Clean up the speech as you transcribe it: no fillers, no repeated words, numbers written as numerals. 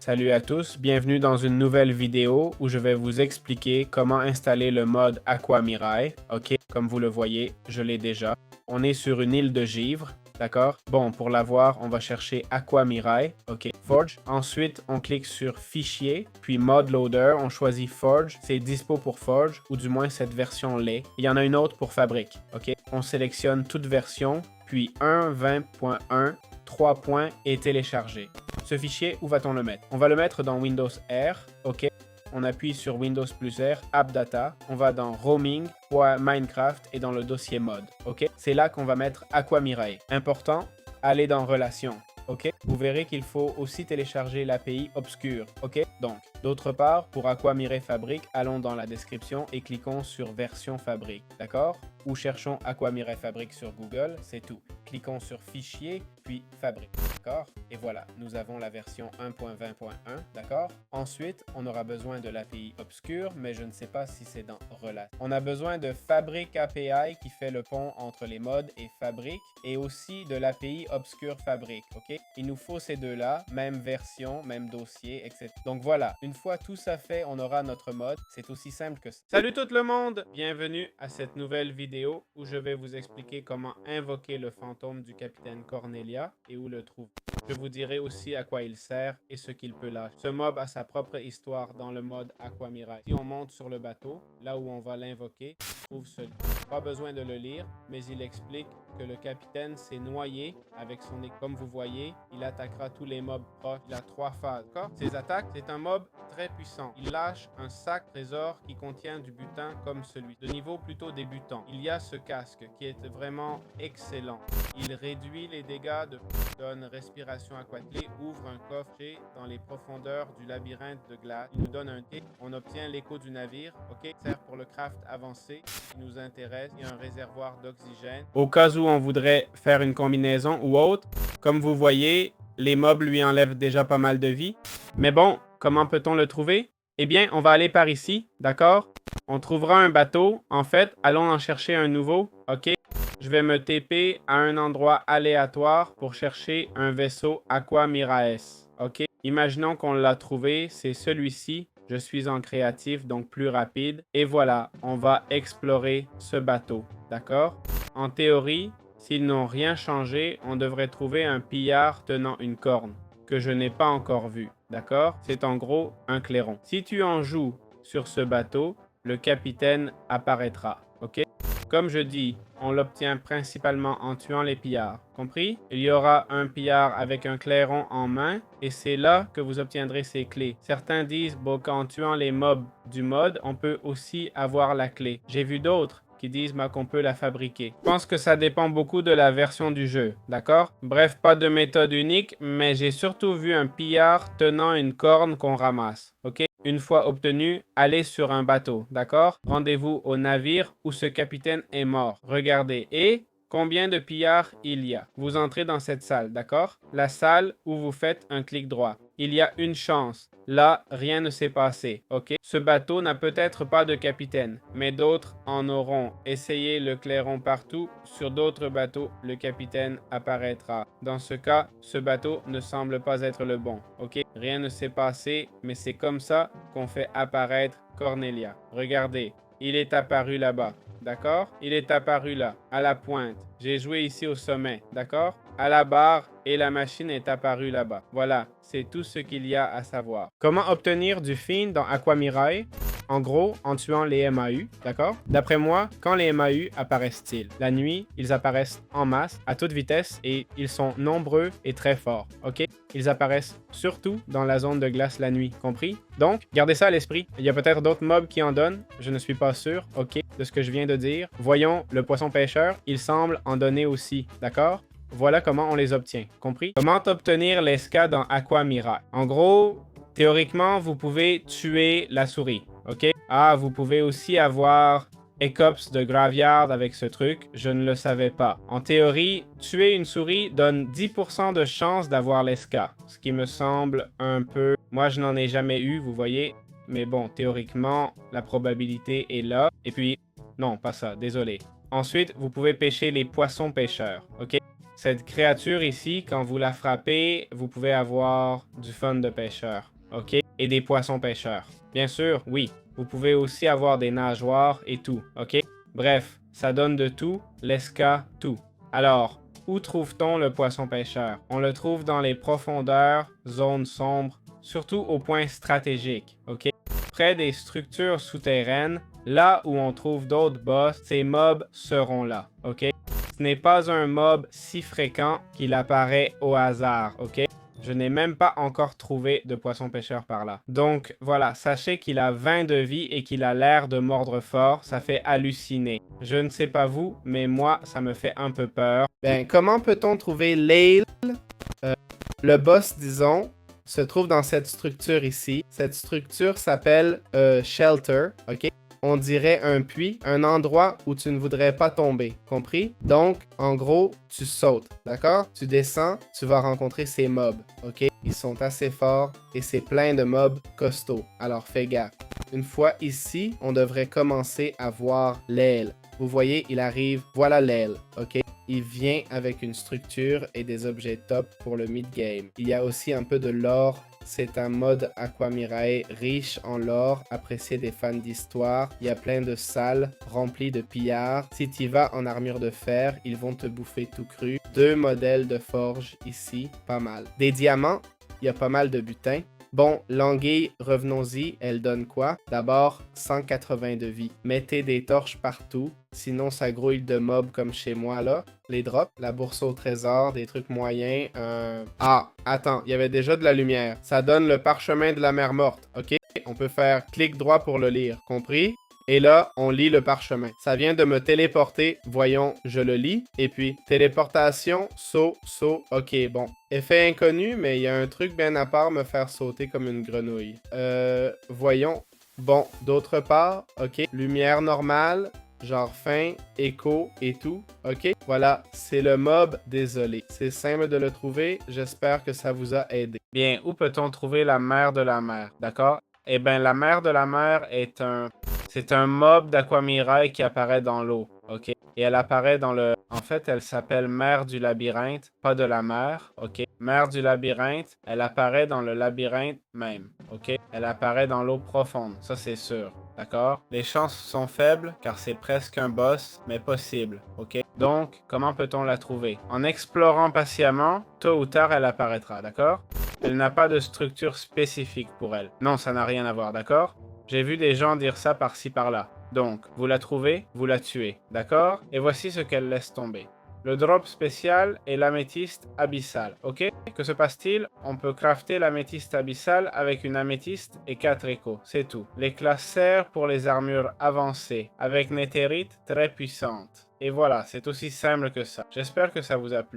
Salut à tous, bienvenue dans une nouvelle vidéo où je vais vous expliquer comment installer le mode Aqua Mirai. Ok, comme vous le voyez, je l'ai déjà. On est sur une île de givre, d'accord? Bon, pour l'avoir, on va chercher Aqua Mirai, ok, Forge. Ensuite, on clique sur Fichier, puis Mod Loader, on choisit Forge. C'est dispo pour Forge, ou du moins cette version l'est. Il y en a une autre pour Fabric, ok? On sélectionne toute version, puis 1.20.1, 3 points et télécharger. Ce fichier, où va-t-on le mettre? On va le mettre dans Windows R, ok? On appuie sur Windows plus R, App Data, on va dans Roaming, Minecraft et dans le dossier Mod, ok? C'est là qu'on va mettre Aqua Mirai. Important, allez dans Relations, ok? Vous verrez qu'il faut aussi télécharger l'API Obscure, ok? Donc, d'autre part, pour Aqua Mirai Fabric, allons dans la description et cliquons sur Version Fabric, d'accord? Ou cherchons Aqua Mirai Fabric sur Google, c'est tout. Cliquons sur Fichier, puis Fabric, d'accord? Et voilà, nous avons la version 1.20.1, d'accord? Ensuite, on aura besoin de l'API Obscure, mais je ne sais pas si c'est dans Relations. On a besoin de Fabric API qui fait le pont entre les modes et Fabric, et aussi de l'API Obscure Fabric, ok? Il nous faut ces deux-là, même version, même dossier, etc. Donc voilà, une fois tout ça fait, on aura notre mode. C'est aussi simple que ça. Salut tout le monde! Bienvenue à cette nouvelle vidéo où je vais vous expliquer comment invoquer le fantôme du capitaine Cornelia et où le trouver. Je vous dirai aussi à quoi il sert et ce qu'il peut lâcher. Ce mob a sa propre histoire dans le mode Aqua Mirai. Si on monte sur le bateau, là où on va l'invoquer, on trouve ce livre. Pas besoin de le lire, mais il explique que le capitaine s'est noyé avec son équipe. Comme vous voyez, il attaquera tous les mobs proches. Il a 3 phases. Ses attaques, c'est un mob très puissant. Il lâche un sac trésor qui contient du butin comme celui. De niveau plutôt débutant. Il y a ce casque qui est vraiment excellent. Il réduit les dégâts donne respiration aquatique, ouvre un coffre dans les profondeurs du labyrinthe de glace. Il nous donne un thé. On obtient l'écho du navire. Ok, sert pour le craft avancé. Qui nous intéresse. Il y a un réservoir d'oxygène. Au cas où on voudrait faire une combinaison ou autre, comme vous voyez, les mobs lui enlèvent déjà pas mal de vie. Mais bon, comment peut-on le trouver? Eh bien, on va aller par ici, d'accord? On trouvera un bateau. En fait, allons en chercher un nouveau, ok? Je vais me TP à un endroit aléatoire pour chercher un vaisseau Aqua Miraes, ok? Imaginons qu'on l'a trouvé, c'est celui-ci. Je suis en créatif, donc plus rapide. Et voilà, on va explorer ce bateau, d'accord? En théorie, s'ils n'ont rien changé, on devrait trouver un pillard tenant une corne, que je n'ai pas encore vu, d'accord? C'est en gros un clairon. Si tu en joues sur ce bateau, le capitaine apparaîtra, ok? Comme je dis, on l'obtient principalement en tuant les pillards, compris? Il y aura un pillard avec un clairon en main et c'est là que vous obtiendrez ces clés. Certains disent, bon, qu'en tuant les mobs du mode, on peut aussi avoir la clé. J'ai vu d'autres qui disent qu'on peut la fabriquer. Je pense que ça dépend beaucoup de la version du jeu, d'accord? Bref, pas de méthode unique, mais j'ai surtout vu un pillard tenant une corne qu'on ramasse, ok? Une fois obtenu, allez sur un bateau, d'accord? Rendez-vous au navire où ce capitaine est mort. Regardez. Et combien de pillards il y a? Vous entrez dans cette salle, d'accord? La salle où vous faites un clic droit. Il y a une chance. Là, rien ne s'est passé, ok? Ce bateau n'a peut-être pas de capitaine, mais d'autres en auront. Essayez le clairon partout. Sur d'autres bateaux, le capitaine apparaîtra. Dans ce cas, ce bateau ne semble pas être le bon, ok? Rien ne s'est passé, mais c'est comme ça qu'on fait apparaître Cornelia. Regardez, il est apparu là-bas, d'accord? Il est apparu là, à la pointe. J'ai joué ici au sommet, d'accord? À la barre et la machine est apparue là-bas. Voilà, c'est tout ce qu'il y a à savoir. Comment obtenir du Fiend dans Aqua Mirai? En gros, en tuant les MAU, d'accord? D'après moi, quand les MAU apparaissent-ils? La nuit, ils apparaissent en masse, à toute vitesse, et ils sont nombreux et très forts, ok? Ils apparaissent surtout dans la zone de glace la nuit, compris? Donc, gardez ça à l'esprit. Il y a peut-être d'autres mobs qui en donnent, je ne suis pas sûr, ok, de ce que je viens de dire. Voyons, le poisson pêcheur, il semble en donner aussi, d'accord? Voilà comment on les obtient, compris? Comment obtenir l'esca dans Aqua Mirai? En gros, théoriquement, vous pouvez tuer la souris, ok? Ah, vous pouvez aussi avoir Ecops de Graveyard avec ce truc, je ne le savais pas. En théorie, tuer une souris donne 10% de chance d'avoir l'esca, ce qui me semble un peu... Moi, je n'en ai jamais eu, vous voyez, mais bon, théoriquement, la probabilité est là. Et puis, non, pas ça, désolé. Ensuite, vous pouvez pêcher les poissons pêcheurs, ok? Cette créature ici, quand vous la frappez, vous pouvez avoir du fun de pêcheur, ok? Et des poissons pêcheurs. Bien sûr, oui. Vous pouvez aussi avoir des nageoires et tout, ok? Bref, ça donne de tout, l'esca, tout. Alors, où trouve-t-on le poisson pêcheur? On le trouve dans les profondeurs, zones sombres, surtout au point stratégique, ok? Près des structures souterraines, là où on trouve d'autres boss, ces mobs seront là, ok? Ce n'est pas un mob si fréquent qu'il apparaît au hasard, ok? Je n'ai même pas encore trouvé de poisson pêcheur par là. Donc voilà, sachez qu'il a 20 de vie et qu'il a l'air de mordre fort, ça fait halluciner. Je ne sais pas vous, mais moi, ça me fait un peu peur. Ben, comment peut-on trouver Lail? Le boss, disons, se trouve dans cette structure ici. Cette structure s'appelle Shelter, ok? On dirait un puits, un endroit où tu ne voudrais pas tomber, compris? Donc, en gros, tu sautes, d'accord? Tu descends, tu vas rencontrer ces mobs, ok? Ils sont assez forts et c'est plein de mobs costauds, alors fais gaffe. Une fois ici, on devrait commencer à voir l'aile. Vous voyez, il arrive, voilà l'aile, ok? Il vient avec une structure et des objets top pour le mid-game. Il y a aussi un peu de lore. C'est un mode Aquamirai riche en lore, apprécié des fans d'histoire. Il y a plein de salles remplies de pillards. Si tu vas en armure de fer, ils vont te bouffer tout cru. 2 modèles de forge ici, pas mal. Des diamants, il y a pas mal de butin. Bon, l'anguille, revenons-y, elle donne quoi? D'abord, 180 de vie. Mettez des torches partout, sinon ça grouille de mobs comme chez moi là. Les drops, la bourse au trésor, des trucs moyens. Ah, attends, il y avait déjà de la lumière. Ça donne le parchemin de la mer morte, ok? On peut faire clic droit pour le lire, compris? Et là, on lit le parchemin. Ça vient de me téléporter. Voyons, je le lis. Et puis, téléportation, saut, saut. Ok, bon. Effet inconnu, mais il y a un truc bien à part, me faire sauter comme une grenouille. Voyons. Bon, d'autre part, ok. Lumière normale, genre fin, écho et tout. Ok, voilà, c'est le mob désolé. C'est simple de le trouver. J'espère que ça vous a aidé. Bien, où peut-on trouver la mère de la mer? D'accord? Eh bien, la mère de la mer est c'est un mob d'Aquamirai qui apparaît dans l'eau, ok? Et elle apparaît dans le... En fait, elle s'appelle Mère du labyrinthe, pas de la mer, ok? Mère du labyrinthe, elle apparaît dans le labyrinthe même, ok? Elle apparaît dans l'eau profonde, ça c'est sûr, d'accord? Les chances sont faibles, car c'est presque un boss, mais possible, ok? Donc, comment peut-on la trouver? En explorant patiemment, tôt ou tard, elle apparaîtra, d'accord? Elle n'a pas de structure spécifique pour elle. Non, ça n'a rien à voir, d'accord? J'ai vu des gens dire ça par-ci par-là. Donc, vous la trouvez, vous la tuez, d'accord? Et voici ce qu'elle laisse tomber. Le drop spécial est l'améthyste abyssale, ok? Que se passe-t-il? On peut crafter l'améthyste abyssale avec une améthyste et 4 échos, c'est tout. Les classes servent pour les armures avancées, avec néthérite très puissante. Et voilà, c'est aussi simple que ça. J'espère que ça vous a plu.